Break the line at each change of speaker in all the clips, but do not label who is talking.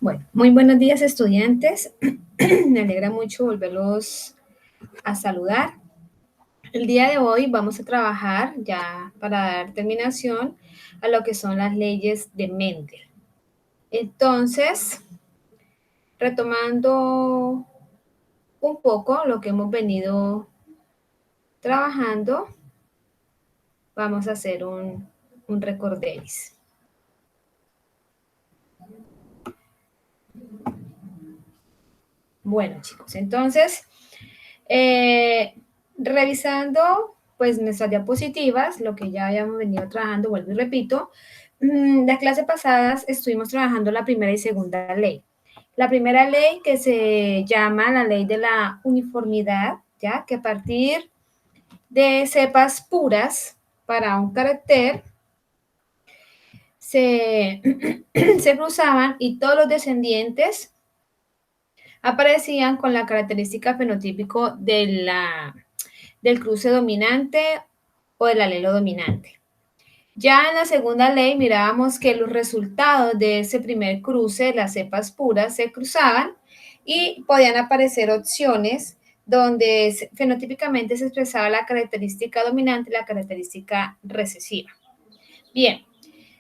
Bueno, muy buenos días, estudiantes. Me alegra mucho volverlos a saludar. El día de hoy vamos a trabajar ya para dar terminación a lo que son las leyes de Mendel. Entonces, retomando un poco lo que hemos venido trabajando, vamos a hacer un recorderis. Bueno, chicos, entonces, revisando pues nuestras diapositivas, lo que ya habíamos venido trabajando, vuelvo y repito, las clases pasadas estuvimos trabajando la primera y segunda ley. La primera ley que se llama la ley de la uniformidad, ya que a partir de cepas puras para un carácter se cruzaban y todos los descendientes aparecían con la característica fenotípico del cruce dominante o del alelo dominante. Ya en la segunda ley mirábamos que los resultados de ese primer cruce, las cepas puras, se cruzaban y podían aparecer opciones donde fenotípicamente se expresaba la característica dominante y la característica recesiva. Bien,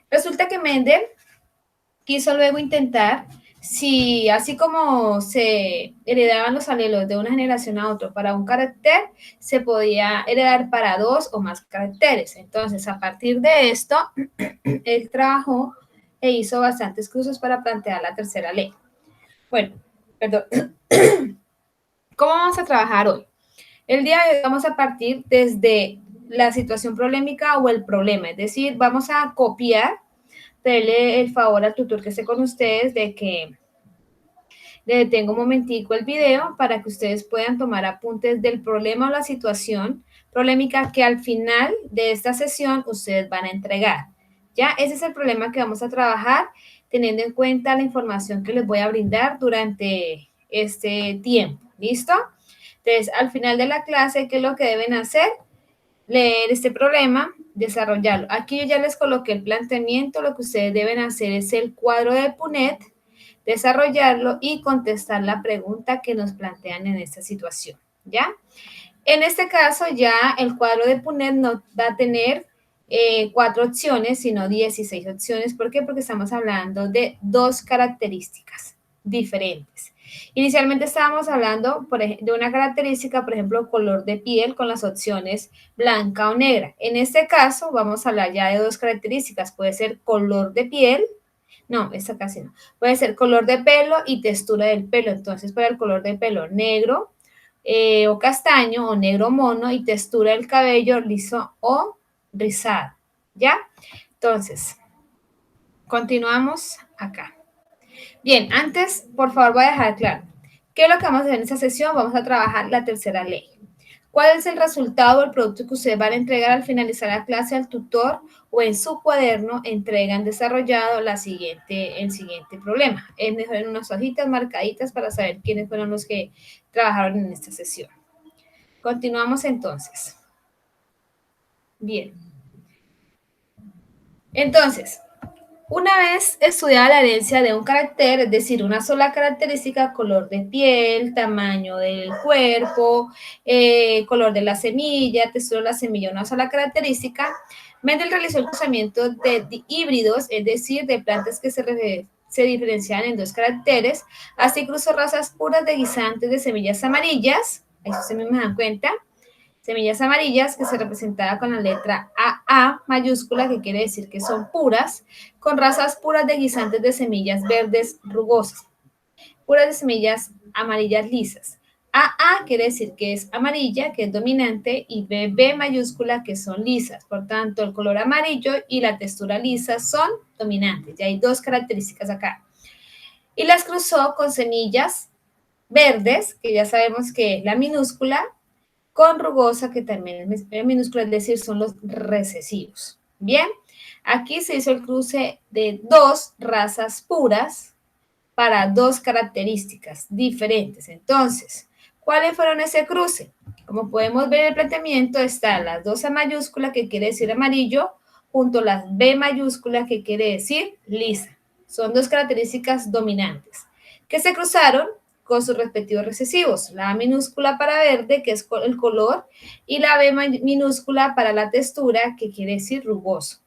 resulta que Mendel quiso luego intentar si así como se heredaban los alelos de una generación a otra para un carácter, se podía heredar para dos o más caracteres. Entonces, a partir de esto, él trabajó e hizo bastantes cruces para plantear la tercera ley. Bueno, perdón. ¿Cómo vamos a trabajar hoy? El día de hoy vamos a partir desde la situación problemática o el problema, es decir, vamos a copiar, pedirle el favor al tutor que esté con ustedes de que le detengo un momentico el video para que ustedes puedan tomar apuntes del problema o la situación problemática que al final de esta sesión ustedes van a entregar. ¿Ya? Ese es el problema que vamos a trabajar teniendo en cuenta la información que les voy a brindar durante este tiempo. ¿Listo? Entonces, al final de la clase, ¿qué es lo que deben hacer? Leer este problema, desarrollarlo. Aquí yo ya les coloqué el planteamiento, lo que ustedes deben hacer es el cuadro de Punnett, desarrollarlo y contestar la pregunta que nos plantean en esta situación, ¿ya? En este caso ya el cuadro de Punnett no va a tener 4 opciones, sino 16 opciones. ¿Por qué? Porque estamos hablando de dos características diferentes. Inicialmente estábamos hablando de una característica, por ejemplo, color de piel con las opciones blanca o negra. En este caso vamos a hablar ya de dos características. Puede ser color de piel. No, esta casi no. Puede ser color de pelo y textura del pelo. Entonces, para el color de pelo negro o castaño o negro mono y textura del cabello liso o rizado. ¿Ya? Entonces, continuamos acá. Bien, antes, por favor, voy a dejar claro. ¿Qué es lo que vamos a hacer en esta sesión? Vamos a trabajar la tercera ley. ¿Cuál es el resultado o el producto que ustedes van a entregar al finalizar la clase al tutor o en su cuaderno entregan desarrollado el siguiente problema? Es mejor en unas hojitas marcaditas para saber quiénes fueron los que trabajaron en esta sesión. Continuamos entonces. Bien. Entonces, una vez estudiada la herencia de un carácter, es decir, una sola característica, color de piel, tamaño del cuerpo, color de la semilla, textura de la semilla, una sola característica, Mendel realizó el cruzamiento de híbridos, es decir, de plantas que se diferencian en dos caracteres, así cruzó razas puras de guisantes de semillas amarillas, eso se me dan cuenta, semillas amarillas que se representaba con la letra AA mayúscula, que quiere decir que son puras, con razas puras de guisantes de semillas verdes rugosas, puras de semillas amarillas lisas. AA quiere decir que es amarilla, que es dominante, y BB mayúscula, que son lisas. Por tanto, el color amarillo y la textura lisa son dominantes. Ya hay dos características acá. Y las cruzó con semillas verdes, que ya sabemos que es la minúscula, con rugosa, que también es minúscula, es decir, son los recesivos. Bien, aquí se hizo el cruce de dos razas puras para dos características diferentes. Entonces, ¿cuáles fueron ese cruce? Como podemos ver en el planteamiento, están las dos A mayúscula, que quiere decir amarillo, junto a las B mayúscula, que quiere decir lisa. Son dos características dominantes que se cruzaron con sus respectivos recesivos. La A minúscula para verde, que es el color, y la B minúscula para la textura, que quiere decir rugoso.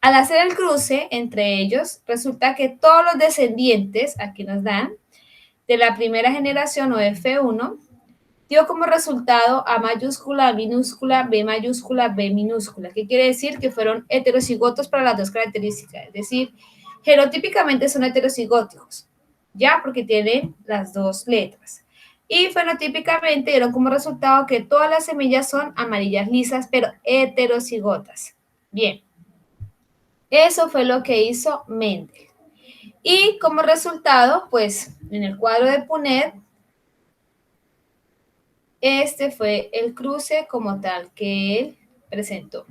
Al hacer el cruce entre ellos, resulta que todos los descendientes, aquí nos dan, de la primera generación o F1, dio como resultado A mayúscula, A minúscula, B mayúscula, B minúscula. ¿Qué quiere decir? Que fueron heterocigotos para las dos características. Es decir, genotípicamente son heterocigóticos, ¿ya? Porque tienen las dos letras. Y fenotípicamente dieron como resultado que todas las semillas son amarillas lisas, pero heterocigotas. Bien, eso fue lo que hizo Mendel. Y como resultado, pues en el cuadro de Punnett, este fue el cruce como tal que él presentó.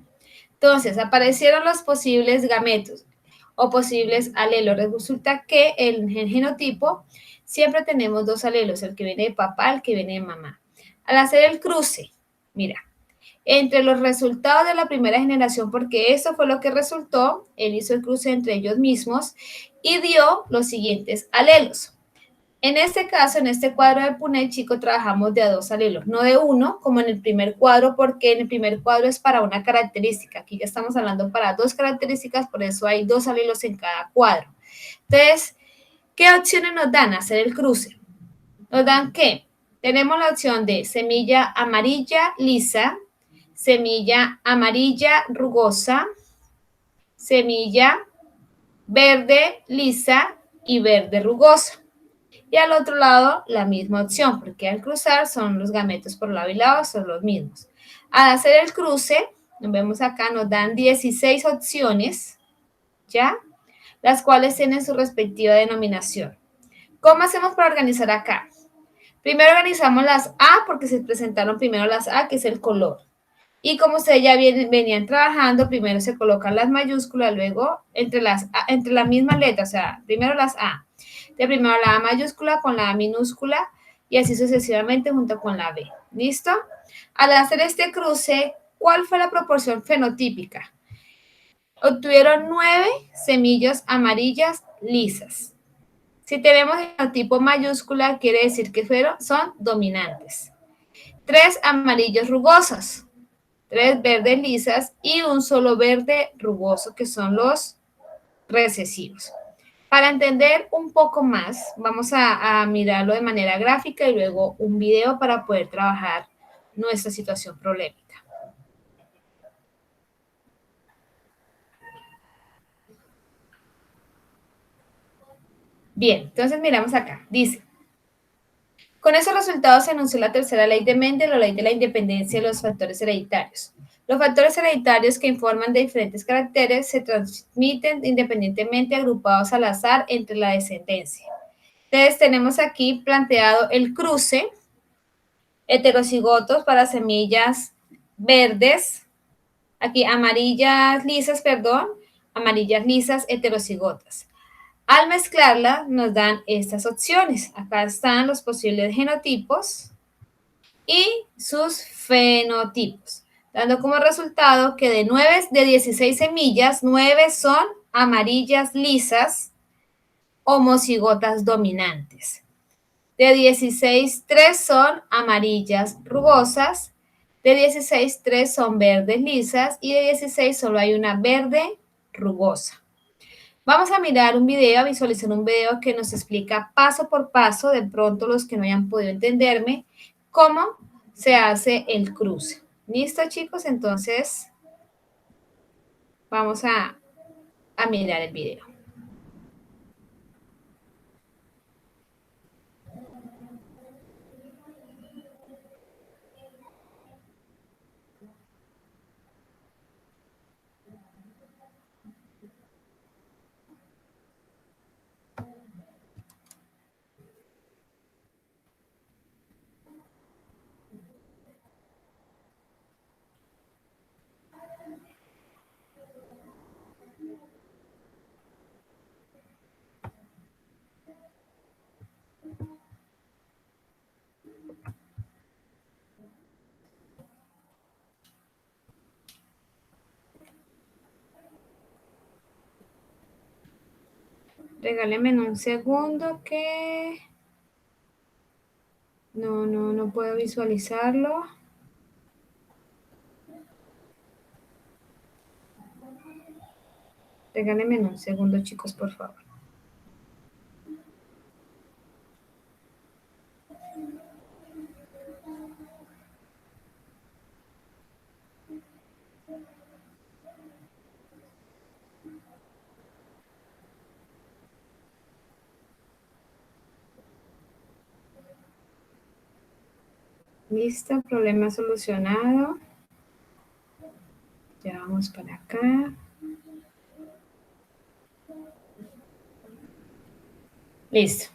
Entonces, aparecieron los posibles gametos o posibles alelos. Resulta que en el genotipo siempre tenemos dos alelos, el que viene de papá, el que viene de mamá. Al hacer el cruce, mira, entre los resultados de la primera generación, porque eso fue lo que resultó, él hizo el cruce entre ellos mismos y dio los siguientes alelos. En este caso, en este cuadro de Punnett, chicos, trabajamos de a dos alelos, no de uno, como en el primer cuadro, porque en el primer cuadro es para una característica. Aquí ya estamos hablando para dos características, por eso hay dos alelos en cada cuadro. Entonces, ¿qué opciones nos dan hacer el cruce? Nos dan que tenemos la opción de semilla amarilla lisa, semilla amarilla rugosa, semilla verde lisa y verde rugosa. Y al otro lado, la misma opción, porque al cruzar son los gametos por lado y lado, son los mismos. Al hacer el cruce, vemos acá, nos dan 16 opciones, ¿ya? Las cuales tienen su respectiva denominación. ¿Cómo hacemos para organizar acá? Primero organizamos las A, porque se presentaron primero las A, que es el color. Y como ustedes ya venían trabajando, primero se colocan las mayúsculas, luego entre la misma letra, o sea, primero las A. De primero la A mayúscula con la A minúscula y así sucesivamente junto con la B. ¿Listo? Al hacer este cruce, ¿cuál fue la proporción fenotípica? Obtuvieron 9 semillas amarillas lisas. Si tenemos el genotipo mayúscula, quiere decir que son dominantes. 3 amarillos rugosos, 3 verdes lisas y un solo verde rugoso, que son los recesivos. Para entender un poco más, vamos a mirarlo de manera gráfica y luego un video para poder trabajar nuestra situación problemática. Bien, entonces miramos acá. Dice, con esos resultados se anunció la tercera ley de Mendel o ley de la independencia de los factores hereditarios. Los factores hereditarios que informan de diferentes caracteres se transmiten independientemente agrupados al azar entre la descendencia. Entonces tenemos aquí planteado el cruce heterocigotos para semillas verdes, aquí amarillas lisas, perdón, amarillas lisas heterocigotas. Al mezclarla nos dan estas opciones. Acá están los posibles genotipos y sus fenotipos, dando como resultado que de 16 semillas, 9 son amarillas lisas homocigotas dominantes. De 16, 3 son amarillas rugosas, de 16, 3 son verdes lisas y de 16 solo hay una verde rugosa. Vamos a mirar un video, a visualizar un video que nos explica paso por paso, de pronto los que no hayan podido entenderme, cómo se hace el cruce. ¿Listo, chicos? Entonces, vamos a mirar el video. Regálenme un segundo que no puedo visualizarlo. Regálenme un segundo, chicos, por favor. Listo, problema solucionado. Ya vamos para acá. Listo.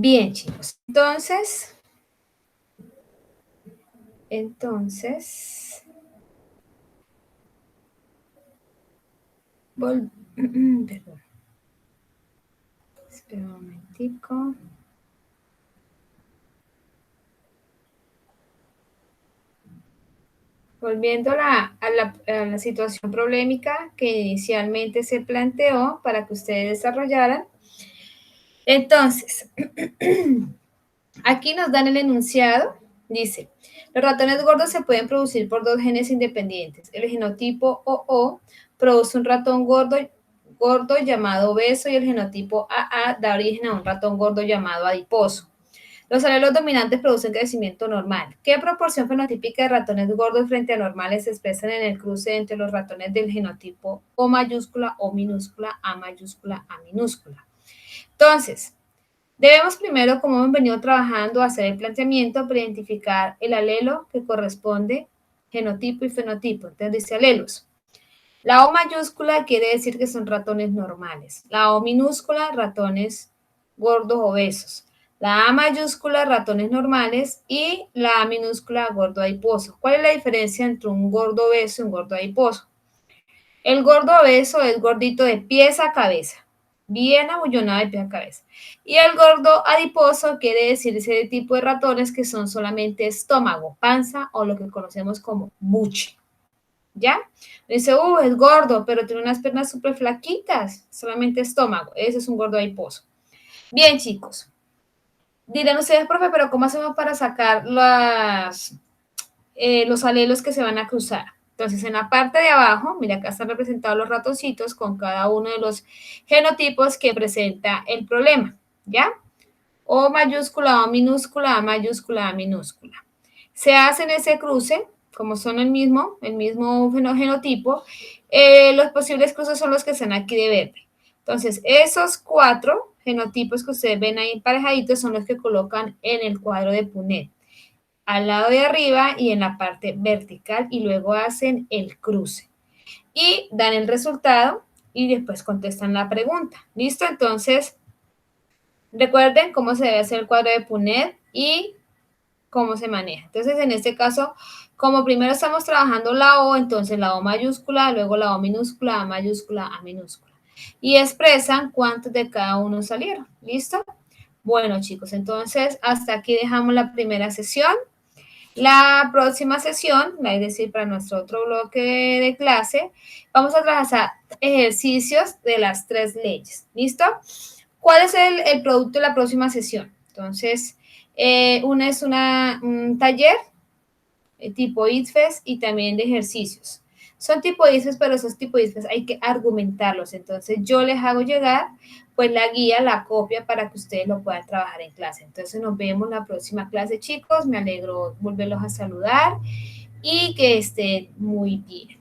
Bien, chicos. Entonces, perdón, espera un momentico. Volviendo a la situación problemática que inicialmente se planteó para que ustedes desarrollaran. Entonces, aquí nos dan el enunciado. Dice, los ratones gordos se pueden producir por dos genes independientes. El genotipo OO produce un ratón gordo llamado obeso y el genotipo AA da origen a un ratón gordo llamado adiposo. Los alelos dominantes producen crecimiento normal. ¿Qué proporción fenotípica de ratones gordos frente a normales se expresan en el cruce entre los ratones del genotipo O mayúscula, O minúscula, A mayúscula, A minúscula? Entonces, debemos primero, como hemos venido trabajando, hacer el planteamiento para identificar el alelo que corresponde genotipo y fenotipo. Entonces dice alelos. La O mayúscula quiere decir que son ratones normales. La O minúscula, ratones gordos obesos. La A mayúscula, ratones normales. Y la A minúscula, gordo adiposo. ¿Cuál es la diferencia entre un gordo obeso y un gordo adiposo? El gordo obeso es gordito de pies a cabeza, bien abullonado de pies a cabeza. Y el gordo adiposo quiere decir ese tipo de ratones que son solamente estómago, panza o lo que conocemos como buche. ¿Ya? Dice, es gordo, pero tiene unas piernas súper flaquitas, solamente estómago. Ese es un gordo adiposo. Bien, chicos. Dirán ustedes, profe, pero ¿cómo hacemos para sacar los alelos que se van a cruzar? Entonces, en la parte de abajo, mira, acá están representados los ratoncitos con cada uno de los genotipos que presenta el problema, ¿ya? O mayúscula, O minúscula, A mayúscula, A minúscula. Se hacen ese cruce, como son el mismo genotipo, los posibles cruces son los que están aquí de verde. Entonces, esos 4 genotipos que ustedes ven ahí emparejaditos son los que colocan en el cuadro de Punnett, al lado de arriba y en la parte vertical, y luego hacen el cruce. Y dan el resultado y después contestan la pregunta. ¿Listo? Entonces, recuerden cómo se debe hacer el cuadro de Punnett y cómo se maneja. Entonces, en este caso, como primero estamos trabajando la O, entonces la O mayúscula, luego la O minúscula, A mayúscula, A minúscula. Y expresan cuántos de cada uno salieron. ¿Listo? Bueno, chicos, entonces hasta aquí dejamos la primera sesión. La próxima sesión, es decir, para nuestro otro bloque de clase, vamos a trabajar ejercicios de las 3 leyes. ¿Listo? ¿Cuál es el producto de la próxima sesión? Entonces, una es un taller tipo ITFES y también de ejercicios. Son tipo ITFES, pero esos tipo ITFES hay que argumentarlos. Entonces, yo les hago llegar pues la guía, la copia para que ustedes lo puedan trabajar en clase. Entonces, nos vemos la próxima clase, chicos. Me alegro volverlos a saludar y que estén muy bien.